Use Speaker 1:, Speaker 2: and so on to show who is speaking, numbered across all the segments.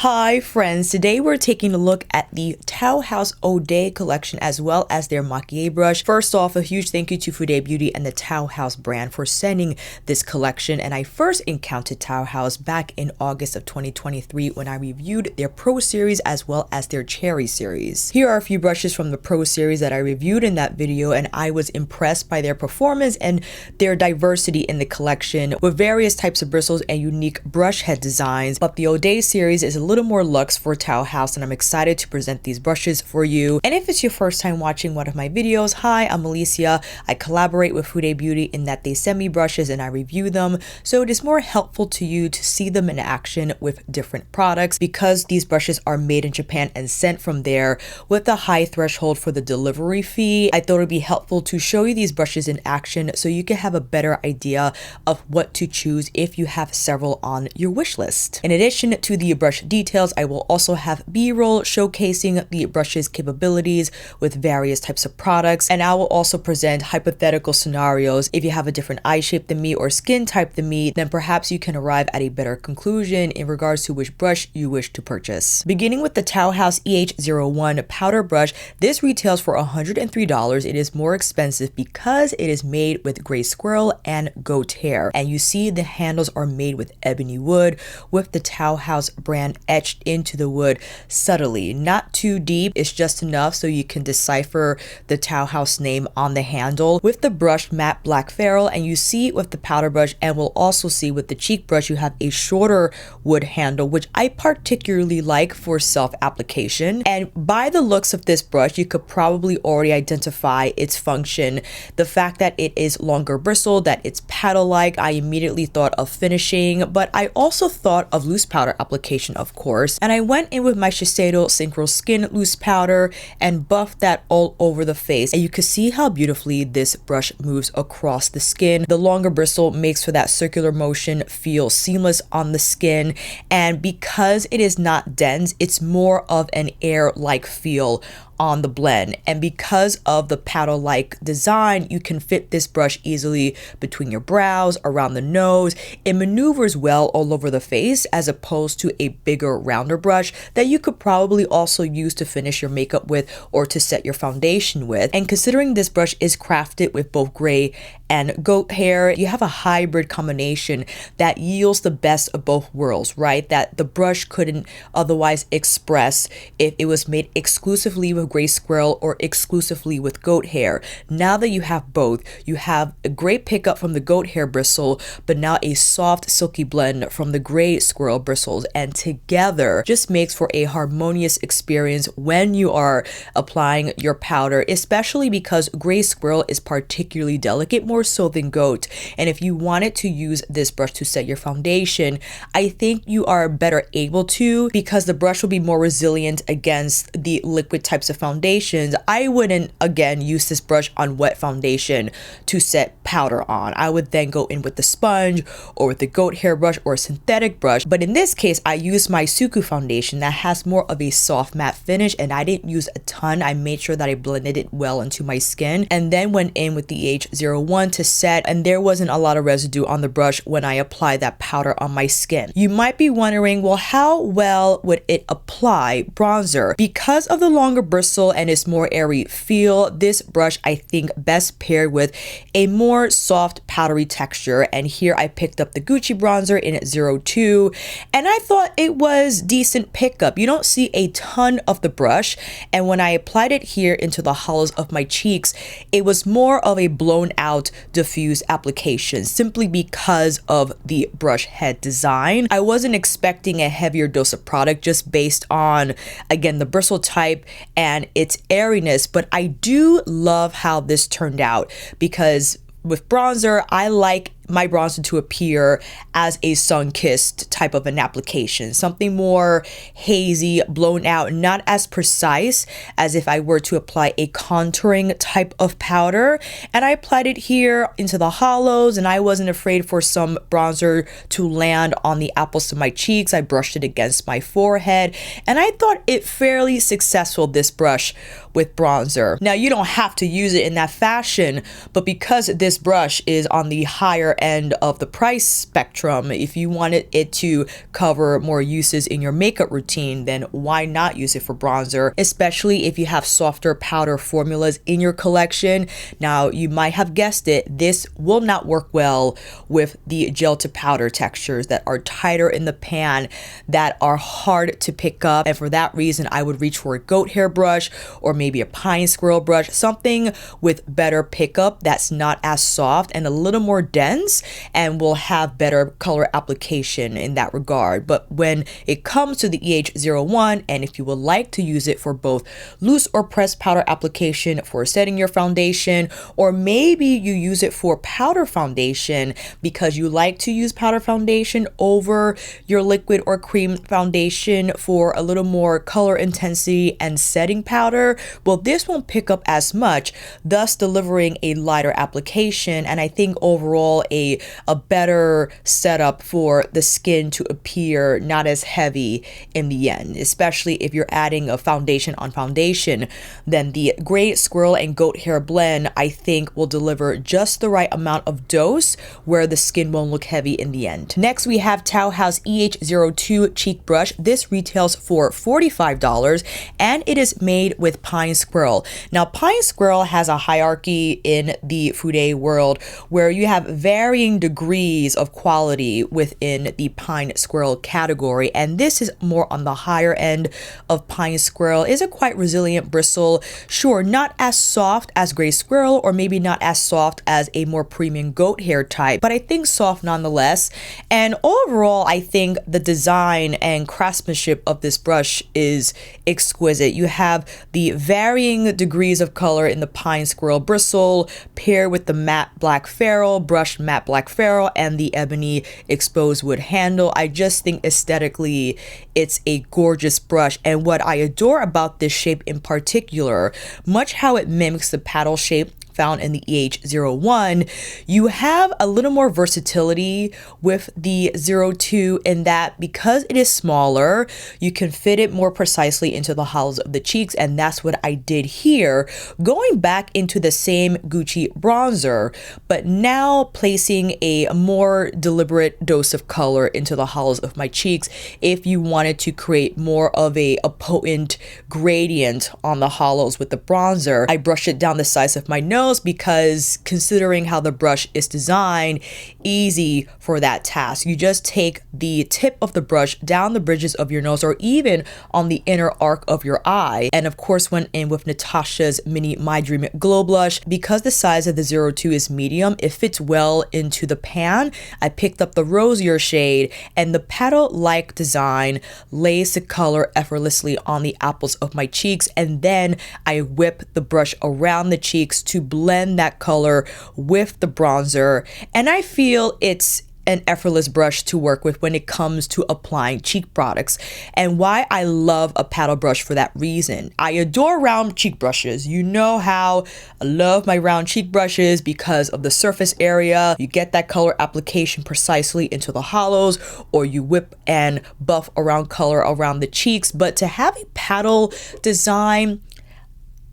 Speaker 1: Hi friends, today we're taking a look at the Tauhaus EH collection as well as their Makie brush. First off, a huge thank you to Fude Beauty and the Tauhaus brand for sending this collection, and I first encountered Tauhaus back in August of 2023 when I reviewed their Pro series as well as their Cherry series. Here are a few brushes from the Pro series that I reviewed in that video, and I was impressed by their performance and their diversity in the collection with various types of bristles and unique brush head designs. But the EH series is a little more luxe for Tauhaus, and I'm excited to present these brushes for you. And if it's your first time watching one of my videos, hi, I'm Alicia. I collaborate with Fude Beauty in that they send me brushes and I review them, so it is more helpful to you to see them in action with different products because these brushes are made in Japan and sent from there with a high threshold for the delivery fee. I thought it would be helpful to show you these brushes in action so you can have a better idea of what to choose if you have several on your wish list. In addition to the brush details, I will also have B-roll showcasing the brush's capabilities with various types of products, and I will also present hypothetical scenarios. If you have a different eye shape than me or skin type than me, then perhaps you can arrive at a better conclusion in regards to which brush you wish to purchase. Beginning with the Tauhaus EH-01 powder brush, this retails for $103. It is more expensive because it is made with gray squirrel and goat hair, and you see the handles are made with ebony wood with the Tauhaus brand etched into the wood subtly, not too deep. It's just enough so you can decipher the Tauhaus name on the handle. With the brush matte black ferrule, and you see with the powder brush, and we'll also see with the cheek brush, you have a shorter wood handle, which I particularly like for self-application. And by the looks of this brush, you could probably already identify its function. The fact that it is longer bristle, that it's paddle-like, I immediately thought of finishing, but I also thought of loose powder application, of course. And I went in with my Shiseido Synchro Skin loose powder and buffed that all over the face. And you can see how beautifully this brush moves across the skin. The longer bristle makes for that circular motion feel seamless on the skin. And because it is not dense, it's more of an air-like feel on the blend. And because of the paddle-like design, you can fit this brush easily between your brows, around the nose. It maneuvers well all over the face as opposed to a bigger, rounder brush that you could probably also use to finish your makeup with or to set your foundation with. And considering this brush is crafted with both gray and goat hair, you have a hybrid combination that yields the best of both worlds, right? That the brush couldn't otherwise express if it was made exclusively with gray squirrel or exclusively with goat hair. Now that you have both, you have a great pickup from the goat hair bristle, but now a soft silky blend from the gray squirrel bristles, and together just makes for a harmonious experience when you are applying your powder, especially because gray squirrel is particularly delicate, more so than goat. And if you wanted to use this brush to set your foundation, I think you are better able to, because the brush will be more resilient against the liquid types of foundations. I wouldn't again use this brush on wet foundation to set powder on. I would then go in with the sponge or with the goat hair brush or a synthetic brush. But in this case, I used my Suqqu foundation that has more of a soft matte finish, and I didn't use a ton. I made sure that I blended it well into my skin and then went in with the EH-01 to set, and there wasn't a lot of residue on the brush when I applied that powder on my skin. You might be wondering, well, how well would it apply bronzer? Because of the longer bristle and its more airy feel, this brush I think best paired with a more soft powdery texture. And here I picked up the Gucci bronzer in 02, and I thought it was decent pickup. You don't see a ton of the brush, and when I applied it here into the hollows of my cheeks, it was more of a blown out diffuse application simply because of the brush head design. I wasn't expecting a heavier dose of product just based on, again, the bristle type and its airiness, but I do love how this turned out because with bronzer, I like my bronzer to appear as a sun-kissed type of an application, something more hazy, blown out, not as precise as if I were to apply a contouring type of powder. And I applied it here into the hollows, and I wasn't afraid for some bronzer to land on the apples of my cheeks. I brushed it against my forehead, and I thought it fairly successful, this brush with bronzer. Now, you don't have to use it in that fashion, but because this brush is on the higher end of the price spectrum. If you wanted it to cover more uses in your makeup routine, then why not use it for bronzer, especially if you have softer powder formulas in your collection. Now, you might have guessed it, this will not work well with the gel to powder textures that are tighter in the pan, that are hard to pick up. And for that reason, I would reach for a goat hair brush or maybe a pine squirrel brush, something with better pickup that's not as soft and a little more dense and will have better color application in that regard. But when it comes to the EH-01, and if you would like to use it for both loose or pressed powder application for setting your foundation, or maybe you use it for powder foundation because you like to use powder foundation over your liquid or cream foundation for a little more color intensity and setting powder, well, this won't pick up as much, thus delivering a lighter application, and I think overall a better setup for the skin to appear not as heavy in the end, especially if you're adding a foundation on foundation. Then the gray squirrel and goat hair blend, I think, will deliver just the right amount of dose where the skin won't look heavy in the end. Next, we have Tauhaus EH-02 cheek brush. This retails for $45 and it is made with pine squirrel. Now, pine squirrel has a hierarchy in the Fude world where you have varying degrees of quality within the pine squirrel category, and this is more on the higher end of pine squirrel. Is a quite resilient bristle. Sure, not as soft as gray squirrel or maybe not as soft as a more premium goat hair type, but I think soft nonetheless. And overall, I think the design and craftsmanship of this brush is exquisite. You have the varying degrees of color in the pine squirrel bristle paired with the matte black ferrule, brushed matte black ferrule, and the ebony exposed wood handle. I just think aesthetically it's a gorgeous brush, and what I adore about this shape in particular, much how it mimics the paddle shape found in the EH-01, you have a little more versatility with the 02 in that because it is smaller, you can fit it more precisely into the hollows of the cheeks, and that's what I did here, going back into the same Gucci bronzer, but now placing a more deliberate dose of color into the hollows of my cheeks if you wanted to create more of a potent gradient on the hollows with the bronzer. I brushed it down the sides of my nose because considering how the brush is designed, easy for that task. You just take the tip of the brush down the bridges of your nose or even on the inner arc of your eye, and of course went in with Natasha's mini My Dream Glow Blush. Because the size of the 02 is medium, it fits well into the pan. I picked up the rosier shade, and the petal-like design lays the color effortlessly on the apples of my cheeks, and then I whip the brush around the cheeks to blend that color with the bronzer, and I feel it's an effortless brush to work with when it comes to applying cheek products. And why I love a paddle brush for that reason. I adore round cheek brushes. You know how I love my round cheek brushes because of the surface area. You get that color application precisely into the hollows, or you whip and buff around color around the cheeks. But to have a paddle design,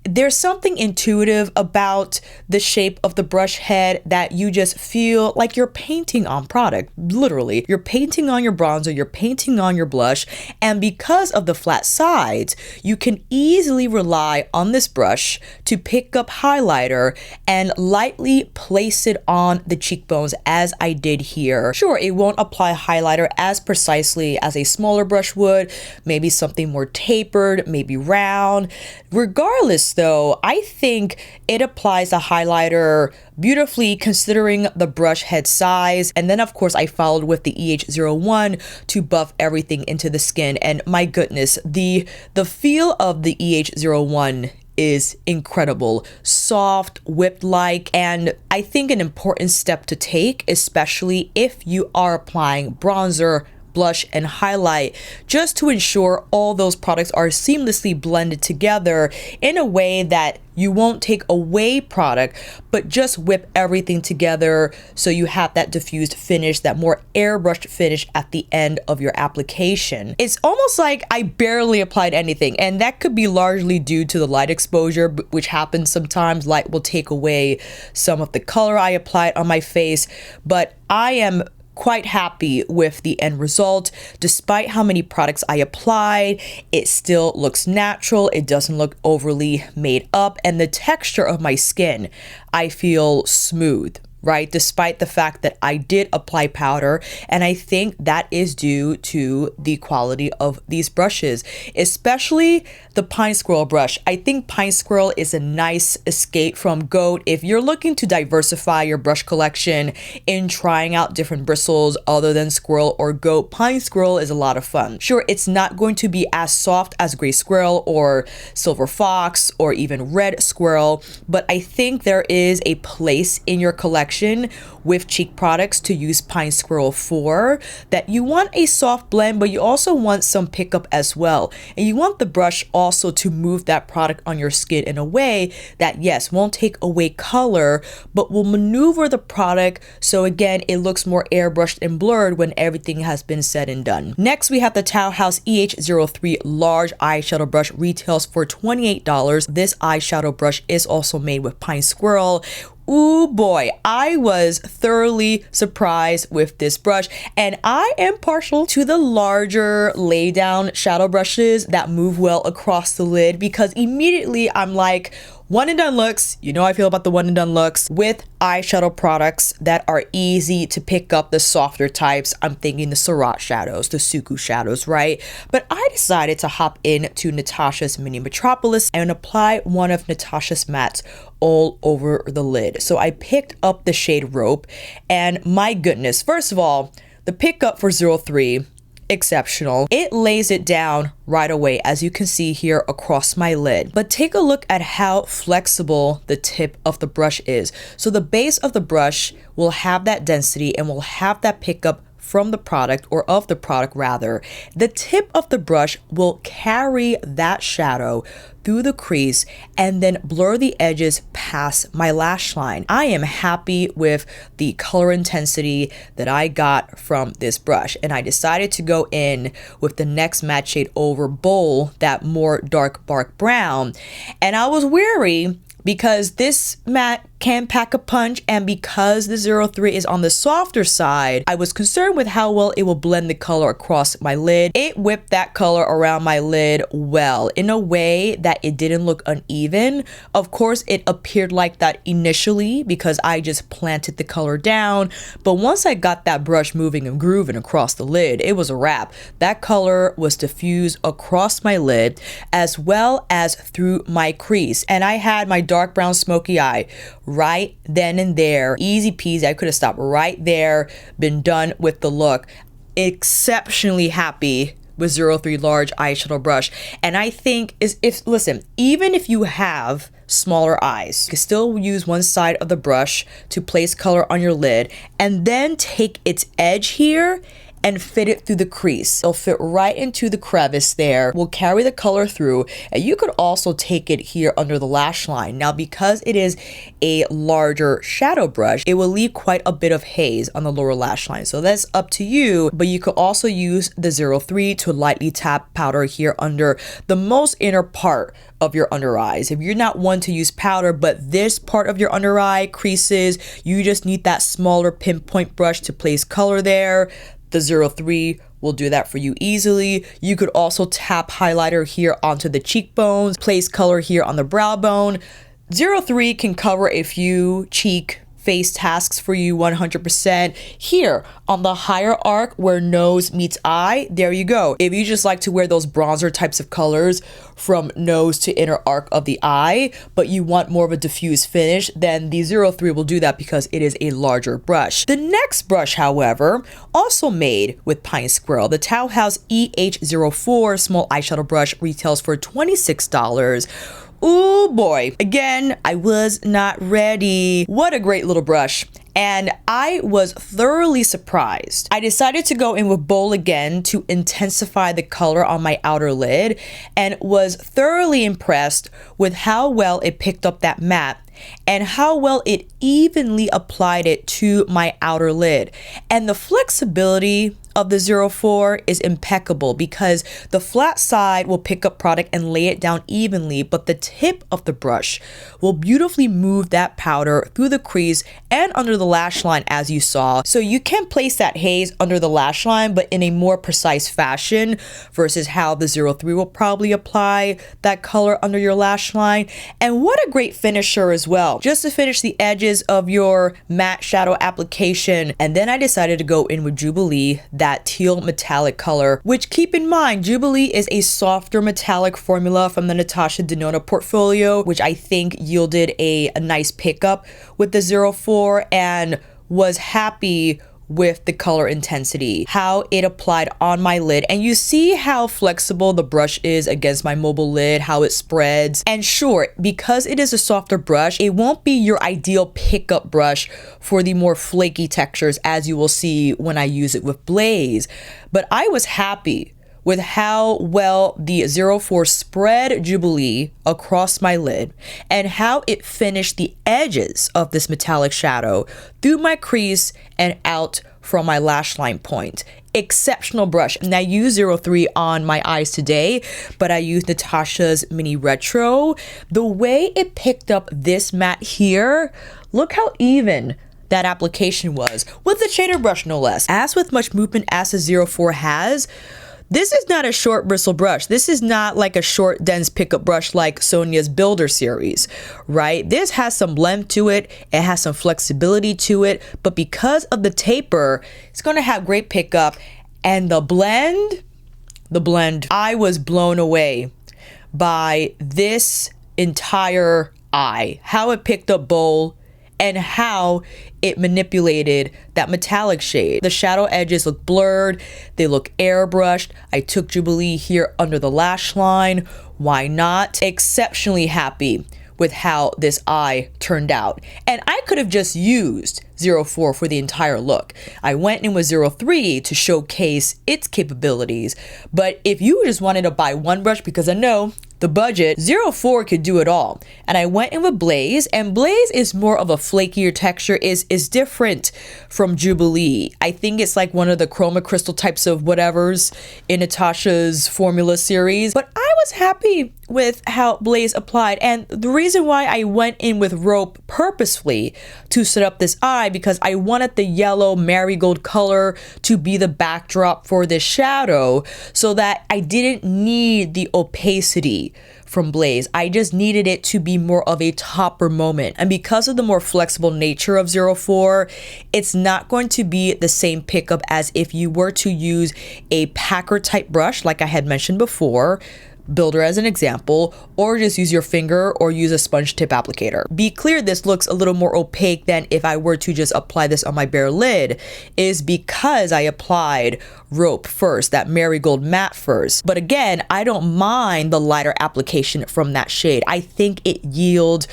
Speaker 1: there's something intuitive about the shape of the brush head that you just feel like you're painting on product. Literally, you're painting on your bronzer, you're painting on your blush, and because of the flat sides, you can easily rely on this brush to pick up highlighter and lightly place it on the cheekbones as I did here. Sure, it won't apply highlighter as precisely as a smaller brush would, maybe something more tapered, maybe round. Regardless though, I think it applies the highlighter beautifully considering the brush head size. And then of course I followed with the EH-01 to buff everything into the skin, and my goodness, the feel of the EH-01 is incredible, soft, whipped-like, and I think an important step to take, especially if you are applying bronzer blush, and highlight, just to ensure all those products are seamlessly blended together in a way that you won't take away product, but just whip everything together so you have that diffused finish, that more airbrushed finish at the end of your application. It's almost like I barely applied anything, and that could be largely due to the light exposure, which happens sometimes. Light will take away some of the color I applied on my face, but I am quite happy with the end result. Despite how many products I applied, it still looks natural. It doesn't look overly made up, and the texture of my skin, I feel smooth, right? Despite the fact that I did apply powder, and I think that is due to the quality of these brushes, especially the Pine Squirrel brush. I think Pine Squirrel is a nice escape from Goat if you're looking to diversify your brush collection in trying out different bristles other than Squirrel or Goat. Pine Squirrel is a lot of fun. Sure, it's not going to be as soft as Gray Squirrel or Silver Fox or even Red Squirrel, but I think there is a place in your collection with cheek products to use Pine Squirrel for, that you want a soft blend, but you also want some pickup as well. And you want the brush also to move that product on your skin in a way that, yes, won't take away color, but will maneuver the product so again, it looks more airbrushed and blurred when everything has been said and done. Next, we have the Tauhaus EH-03 large eyeshadow brush, retails for $28. This eyeshadow brush is also made with Pine Squirrel. Ooh boy, I was thoroughly surprised with this brush, and I am partial to the larger lay down shadow brushes that move well across the lid, because immediately I'm like, one and done looks. You know how I feel about the one and done looks with eyeshadow products that are easy to pick up, the softer types. I'm thinking the Surat shadows, the Suqqu shadows, right? But I decided to hop into Natasha's Mini Metropolis and apply one of Natasha's mattes all over the lid. So I picked up the shade Rope, and my goodness, first of all, the pickup for 03, exceptional. It lays it down right away, as you can see here across my lid. But take a look at how flexible the tip of the brush is. So the base of the brush will have that density and will have that pickup from the product, or of the product rather. The tip of the brush will carry that shadow through the crease and then blur the edges past my lash line. I am happy with the color intensity that I got from this brush, and I decided to go in with the next matte shade over Bowl, that more dark bark brown. And I was wary because this matte can pack a punch, and because the 03 is on the softer side, I was concerned with how well it will blend the color across my lid. It whipped that color around my lid well, in a way that it didn't look uneven. Of course, it appeared like that initially because I just planted the color down, but once I got that brush moving and grooving across the lid, it was a wrap. That color was diffused across my lid as well as through my crease, and I had my dark brown smoky eye right then and there. Easy peasy. I could have stopped right there, been done with the look. Exceptionally happy with 03 large eyeshadow brush. And I think listen, even if you have smaller eyes, you can still use one side of the brush to place color on your lid, and then take its edge here and fit it through the crease. It'll fit right into the crevice there. We'll carry the color through, and you could also take it here under the lash line. Now, because it is a larger shadow brush, it will leave quite a bit of haze on the lower lash line. So that's up to you, but you could also use the 03 to lightly tap powder here under the most inner part of your under eyes. If you're not one to use powder, but this part of your under eye creases, you just need that smaller pinpoint brush to place color there. The 03 will do that for you easily. You could also tap highlighter here onto the cheekbones, place color here on the brow bone. 03 can cover a few cheek face tasks for you 100%. Here on the higher arc where nose meets eye, there you go. If you just like to wear those bronzer types of colors from nose to inner arc of the eye, but you want more of a diffuse finish, then the 03 will do that because it is a larger brush. The next brush, however, also made with Pine Squirrel, the Tauhaus EH-04 small eyeshadow brush, retails for $26. Ooh boy, again, I was not ready. What a great little brush. and I was thoroughly surprised. I decided to go in with Bold again to intensify the color on my outer lid, and was thoroughly impressed with how well it picked up that matte and how well it evenly applied it to my outer lid. And the flexibility of the 04 is impeccable because the flat side will pick up product and lay it down evenly, but the tip of the brush will beautifully move that powder through the crease and under the lash line, as you saw. So you can place that haze under the lash line, but in a more precise fashion versus how the 03 will probably apply that color under your lash line. And what a great finisher as well, just to finish the edges of your matte shadow application. And then I decided to go in with Jubilee, that teal metallic color, which, keep in mind, Jubilee is a softer metallic formula from the Natasha Denona portfolio, which I think yielded a nice pickup with the 04, and was happy with the color intensity, how it applied on my lid. And you see how flexible the brush is against my mobile lid, how it spreads. And sure, because it is a softer brush, it won't be your ideal pickup brush for the more flaky textures, as you will see when I use it with Blaze. But I was happy with how well the 04 spread Jubilee across my lid and how it finished the edges of this metallic shadow through my crease and out from my lash line point. Exceptional brush. And I use 03 on my eyes today, but I used Natasha's Mini Retro. The way it picked up this matte here, look how even that application was, with the shader brush no less. As with much movement as the 04 has, this is not a short bristle brush. This is not like a short, dense pickup brush like Sonia's Builder series, right? This has some length to it. It has some flexibility to it. But because of the taper, it's going to have great pickup. And the blend, I was blown away by this entire eye. How it picked up Bold and how it manipulated that metallic shade. The shadow edges look blurred, they look airbrushed. I took Jubilee here under the lash line. Why not? Exceptionally happy with how this eye turned out. And I could have just used 04 for the entire look. I went in with 03 to showcase its capabilities. But if you just wanted to buy one brush, because I know the budget, 04 could do it all. And I went in with Blaze, and Blaze is more of a flakier texture, is different from Jubilee. I think it's like one of the chroma crystal types of whatevers in Natasha's formula series. But I was happy with how Blaze applied. And the reason why I went in with Rope purposefully to set up this eye, because I wanted the yellow marigold color to be the backdrop for this shadow, so that I didn't need the opacity from Blaze. I just needed it to be more of a topper moment. And because of the more flexible nature of 04, it's not going to be the same pickup as if you were to use a packer type brush, like I had mentioned before, Builder as an example, or just use your finger or use a sponge tip applicator. Be clear, this looks a little more opaque than if I were to just apply this on my bare lid, is because I applied Rope first, that marigold matte first. But again, I don't mind the lighter application from that shade. I think it yields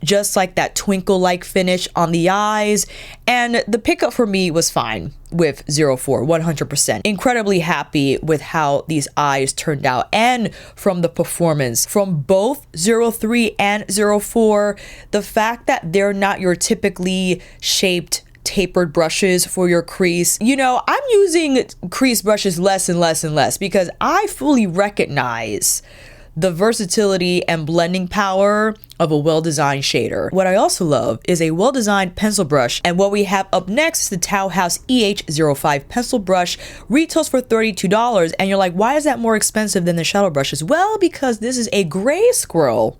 Speaker 1: just like that twinkle-like finish on the eyes, and the pickup for me was fine with 04, 100%. Incredibly happy with how these eyes turned out, and from the performance from both 03 and 04, the fact that they're not your typically shaped tapered brushes for your crease. You know, I'm using crease brushes less and less and less because I fully recognize the versatility and blending power of a well-designed shader. What I also love is a well-designed pencil brush, and what we have up next is the Tauhaus EH-05 pencil brush. Retails for $32, and you're like, why is that more expensive than the shadow brushes? Well, because this is a gray squirrel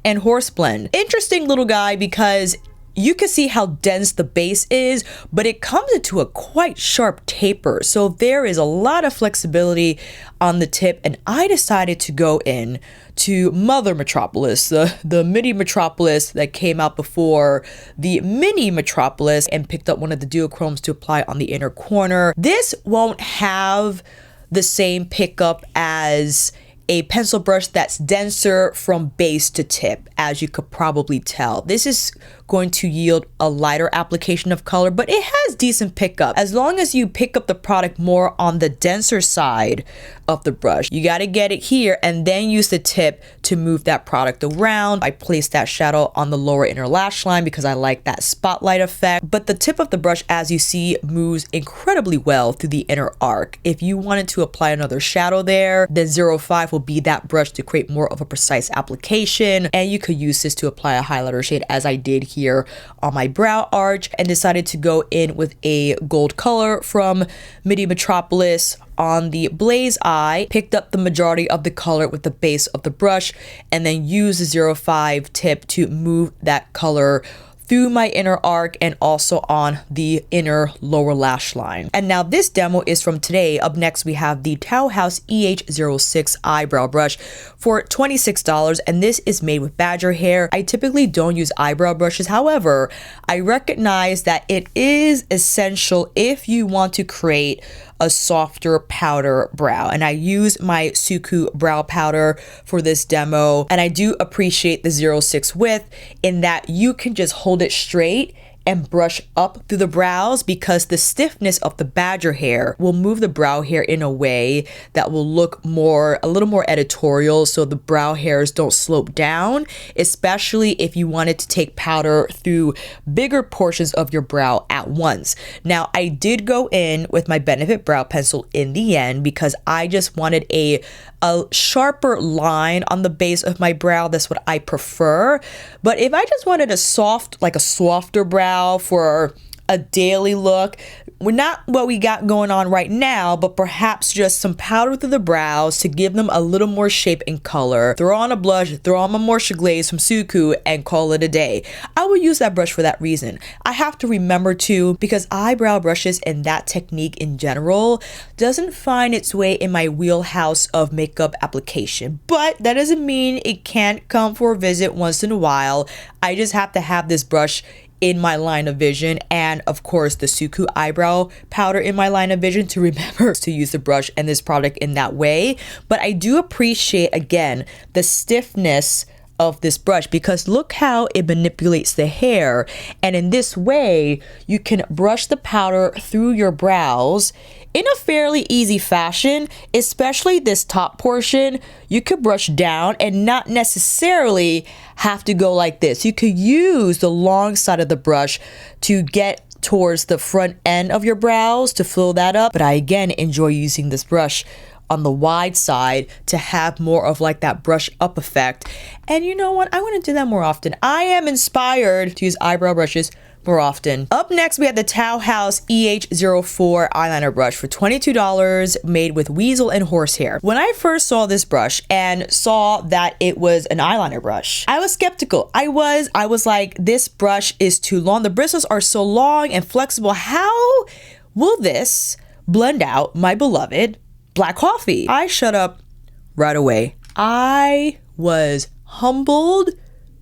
Speaker 1: and horse blend. Interesting little guy because you can see how dense the base is, but it comes into a quite sharp taper. So there is a lot of flexibility on the tip, and I decided to go in to Mother Metropolis, the Mini Metropolis that came out before the Mini Metropolis, and picked up one of the duochromes to apply on the inner corner. This won't have the same pickup as a pencil brush that's denser from base to tip, as you could probably tell. This is going to yield a lighter application of color, but it has decent pickup. As long as you pick up the product more on the denser side of the brush, you got to get it here and then use the tip to move that product around. I placed that shadow on the lower inner lash line because I like that spotlight effect, but the tip of the brush, as you see, moves incredibly well through the inner arc. If you wanted to apply another shadow there, then 05 will be that brush to create more of a precise application, and you could use this to apply a highlighter shade, as I did here on my brow arch, and decided to go in with a gold color from Midi Metropolis on the blaze eye. Picked up the majority of the color with the base of the brush and then used the 05 tip to move that color through my inner arc and also on the inner lower lash line. And now this demo is from today. Up next, we have the Tauhaus EH-06 eyebrow brush for $26, and this is made with badger hair. I typically don't use eyebrow brushes. However, I recognize that it is essential if you want to create a softer powder brow, and I use my Suqqu brow powder for this demo, and I do appreciate the 06 width in that you can just hold it straight and brush up through the brows, because the stiffness of the badger hair will move the brow hair in a way that will look a little more editorial, so the brow hairs don't slope down, especially if you wanted to take powder through bigger portions of your brow at once. Now, I did go in with my Benefit brow pencil in the end because I just wanted a sharper line on the base of my brow. That's what I prefer. But if I just wanted a softer brow for a daily look, not what we got going on right now, but perhaps just some powder through the brows to give them a little more shape and color. Throw on a blush, throw on my Moisture Glaze from Suqqu, and call it a day. I will use that brush for that reason. I have to remember to, because eyebrow brushes and that technique in general doesn't find its way in my wheelhouse of makeup application, but that doesn't mean it can't come for a visit once in a while. I just have to have this brush in my line of vision, and of course the Suqqu eyebrow powder in my line of vision to remember to use the brush and this product in that way. But I do appreciate, again, the stiffness of this brush, because look how it manipulates the hair, and in this way you can brush the powder through your brows in a fairly easy fashion. Especially this top portion, you could brush down and not necessarily have to go like this. You could use the long side of the brush to get towards the front end of your brows to fill that up, but I again enjoy using this brush on the wide side to have more of like that brush up effect. And you know what? I want to do that more often. I am inspired to use eyebrow brushes more often. Up next, we have the Tauhaus EH-04 eyeliner brush for $22, made with weasel and horsehair. When I first saw this brush and saw that it was an eyeliner brush, I was skeptical. I was like, this brush is too long. The bristles are so long and flexible. How will this blend out my beloved black coffee? I shut up right away. I was humbled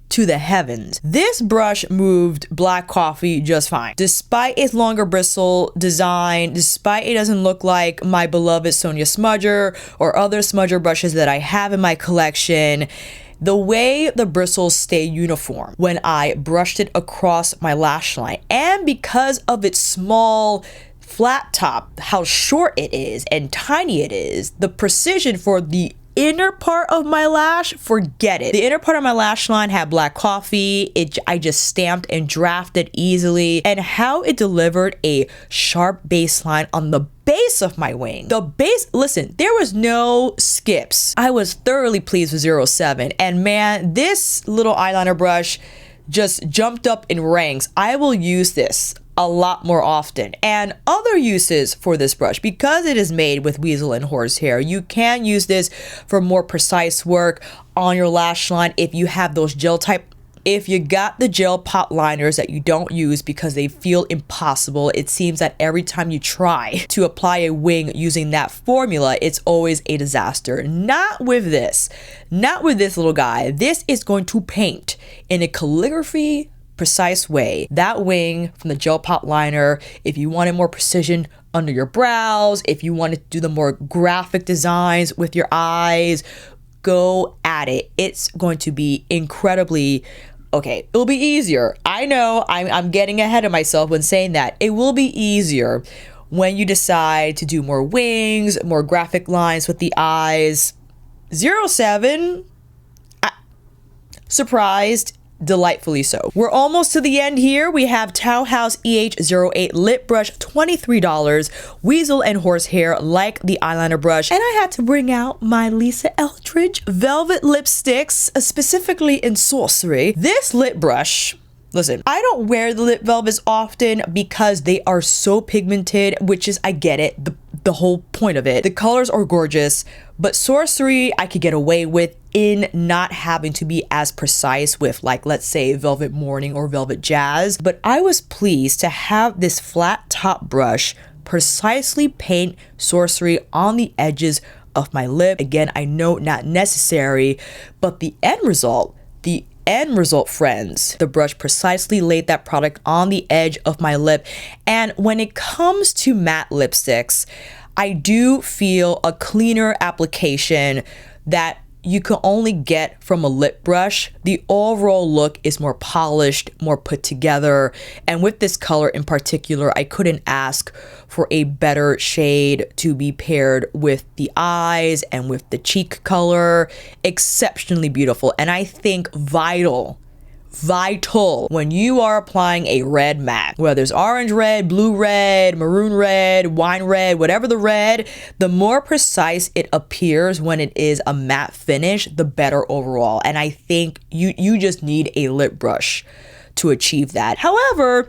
Speaker 1: to the heavens. This brush moved black coffee just fine. Despite its longer bristle design, despite it doesn't look like my beloved Sonia Smudger or other smudger brushes that I have in my collection, the way the bristles stay uniform when I brushed it across my lash line, and because of its small flat top, how short it is and tiny it is, the precision for the inner part of my lash, forget it. The inner part of my lash line had black coffee. I just stamped and drafted easily, and how it delivered a sharp baseline on the base of my wing. The base, listen, there was no skips. I was thoroughly pleased with 07, and man, this little eyeliner brush just jumped up in ranks. I will use this a lot more often. And other uses for this brush, because it is made with weasel and horsehair, you can use this for more precise work on your lash line if you have those gel type. If you got the gel pot liners that you don't use because they feel impossible, it seems that every time you try to apply a wing using that formula, it's always a disaster. Not with this. Not with this little guy. This is going to paint in a calligraphy precise way that wing from the gel pot liner. If you wanted more precision under your brows, if you wanted to do the more graphic designs with your eyes, go at it. It's going to be incredibly, okay, it'll be easier. I know I'm getting ahead of myself when saying that. It will be easier when you decide to do more wings, more graphic lines with the eyes. 07, surprised, delightfully so. We're almost to the end here. We have Tauhaus EH-08 lip brush, $23. Weasel and horsehair like the eyeliner brush. And I had to bring out my Lisa Eldridge velvet lipsticks, specifically in Sorcery. This lip brush, listen, I don't wear the lip velvets often because they are so pigmented, which is, I get it, the whole point of it. The colors are gorgeous, but Sorcery I could get away with in not having to be as precise with, like, let's say Velvet Morning or Velvet Jazz. But I was pleased to have this flat top brush precisely paint Sorcery on the edges of my lip. Again, I know not necessary, but the end result, friends, the brush precisely laid that product on the edge of my lip. And when it comes to matte lipsticks, I do feel a cleaner application that you can only get from a lip brush. The overall look is more polished, more put together. And with this color in particular, I couldn't ask for a better shade to be paired with the eyes and with the cheek color. Exceptionally beautiful. And I think vital when you are applying a red matte, whether it's orange red, blue red, maroon red, wine red, whatever the red, the more precise it appears when it is a matte finish, the better overall. And I think you just need a lip brush to achieve that. However,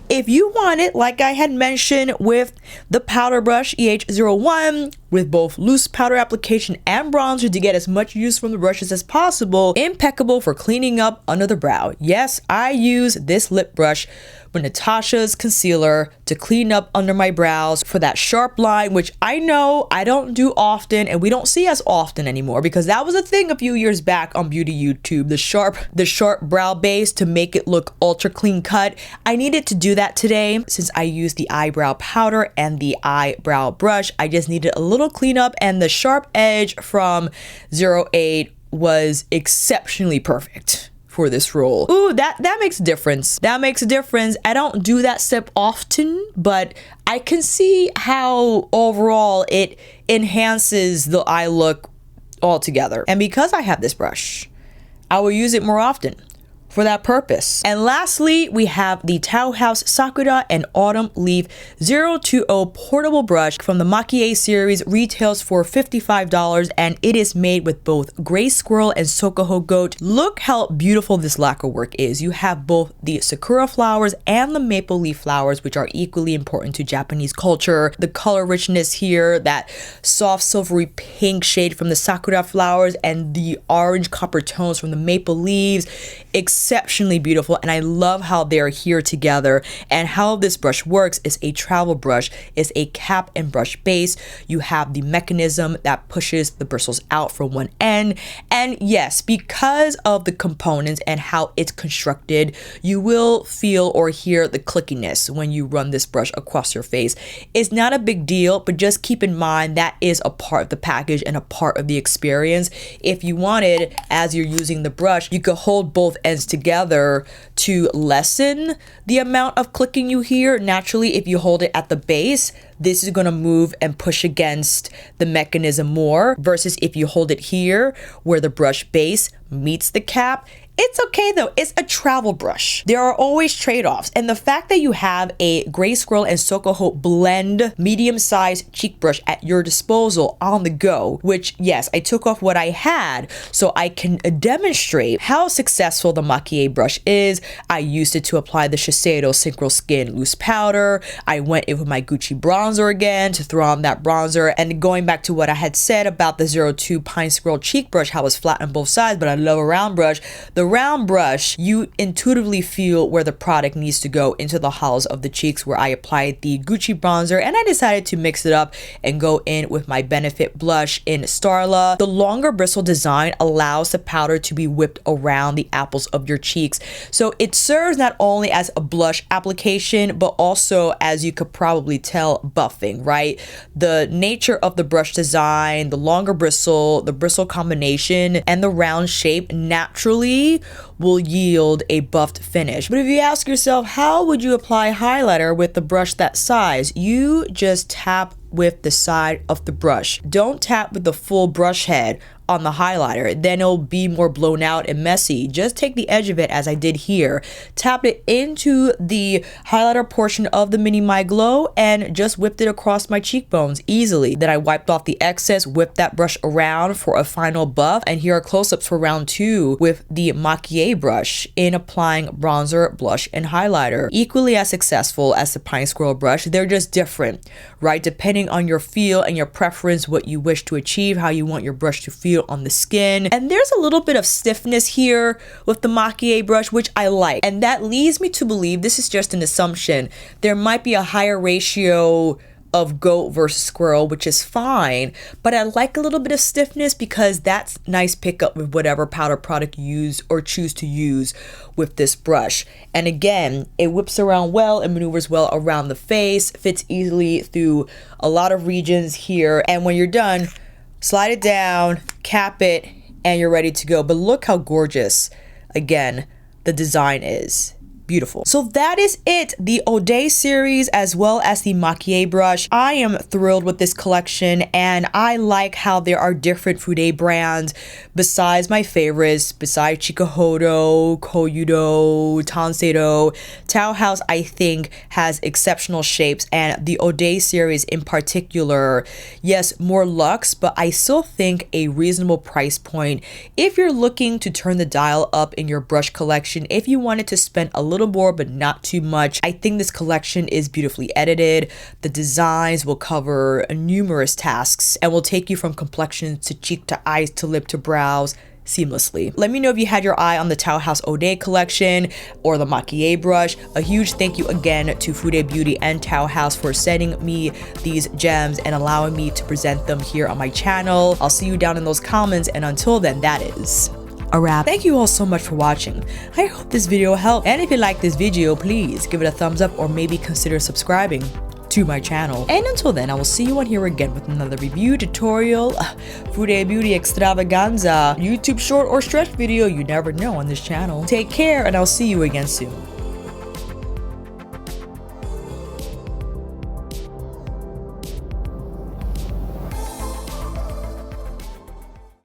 Speaker 1: if you want it, like I had mentioned with the powder brush EH-01, with both loose powder application and bronzer to get as much use from the brushes as possible, impeccable for cleaning up under the brow. Yes, I use this lip brush with Natasha's concealer to clean up under my brows for that sharp line, which I know I don't do often and we don't see as often anymore, because that was a thing a few years back on beauty YouTube, the sharp brow base to make it look ultra clean cut. I needed to do that today since I used the eyebrow powder and the eyebrow brush. I just needed a little cleanup, and the sharp edge from 08 was exceptionally perfect for this role. Ooh, that makes a difference. That makes a difference. I don't do that step often, but I can see how overall it enhances the eye look altogether. And because I have this brush, I will use it more often for that purpose. And lastly, we have the Tauhaus Sakura and Autumn Leaf 020 portable brush from the Makie series. Retails for $55 and it is made with both gray squirrel and Suqqu goat. Look how beautiful this lacquer work is. You have both the Sakura flowers and the maple leaf flowers, which are equally important to Japanese culture. The color richness here, that soft silvery pink shade from the Sakura flowers and the orange copper tones from the maple leaves, exceptionally beautiful. And I love how they're here together. And how this brush works is a travel brush, is a cap and brush base. You have the mechanism that pushes the bristles out from one end. And yes, because of the components and how it's constructed, you will feel or hear the clickiness when you run this brush across your face. It's not a big deal, but just keep in mind that is a part of the package and a part of the experience. If you wanted, as you're using the brush, you could hold both ends together to lessen the amount of clicking you hear. Naturally, if you hold it at the base, this is going to move and push against the mechanism more, versus if you hold it here where the brush base meets the cap. It's okay though, it's a travel brush. There are always trade-offs, and the fact that you have a gray squirrel and Suqqu blend medium-sized cheek brush at your disposal on the go, which yes, I took off what I had so I can demonstrate how successful the Makie brush is. I used it to apply the Shiseido Synchro Skin loose powder. I went in with my Gucci bronzer again to throw on that bronzer, and going back to what I had said about the 02 Pine Squirrel cheek brush, how it's flat on both sides, but I love a round brush. The round brush, you intuitively feel where the product needs to go into the hollows of the cheeks, where I applied the Gucci bronzer, and I decided to mix it up and go in with my Benefit blush in Starla. The longer bristle design allows the powder to be whipped around the apples of your cheeks, so it serves not only as a blush application but also, as you could probably tell, buffing, right? The nature of the brush design, the longer bristle, the bristle combination, and the round shape naturally will yield a buffed finish. But if you ask yourself, how would you apply highlighter with the brush that size? You just tap with the side of the brush. Don't tap with the full brush head on the highlighter, then it'll be more blown out and messy. Just take the edge of it, as I did here, tap it into the highlighter portion of the Mini My Glow, and just whipped it across my cheekbones easily. Then I wiped off the excess, whipped that brush around for a final buff, and here are close-ups for round 2 with the Makie brush in applying bronzer, blush, and highlighter. Equally as successful as the Pine Squirrel brush, they're just different, right? Depending on your feel and your preference, what you wish to achieve, how you want your brush to feel on the skin. And there's a little bit of stiffness here with the Makie brush, which I like, and that leads me to believe, this is just an assumption, there might be a higher ratio of goat versus squirrel, which is fine, but I like a little bit of stiffness because that's nice pickup with whatever powder product you use or choose to use with this brush. And again, it whips around well and maneuvers well around the face, fits easily through a lot of regions here, and when you're done, slide it down, cap it, and you're ready to go. But look how gorgeous, again, the design is. Beautiful. So that is it, the O'Day series as well as the Makie brush. I am thrilled with this collection, and I like how there are different Fude brands besides my favorites, besides Chikuhodo, Koyudo, Tanseido. Tauhaus, I think, has exceptional shapes, and the O'Day series in particular, yes, more luxe, but I still think a reasonable price point if you're looking to turn the dial up in your brush collection. If you wanted to spend a little more but not too much, I think this collection is beautifully edited. The designs will cover numerous tasks and will take you from complexion to cheek to eyes to lip to brows seamlessly. Let me know if you had your eye on the Tauhaus O'Day collection or the Makie brush. A huge thank you again to Fude Beauty and Tauhaus for sending me these gems and allowing me to present them here on my channel. I'll see you down in those comments, and until then, that is a wrap. Thank you all so much for watching. I hope this video helped, and if you like this video, please give it a thumbs up or maybe consider subscribing to my channel. And until then, I will see you on here again with another review, tutorial, Fude Beauty extravaganza, YouTube short or stretch video, you never know on this channel. Take care, and I'll see you again soon.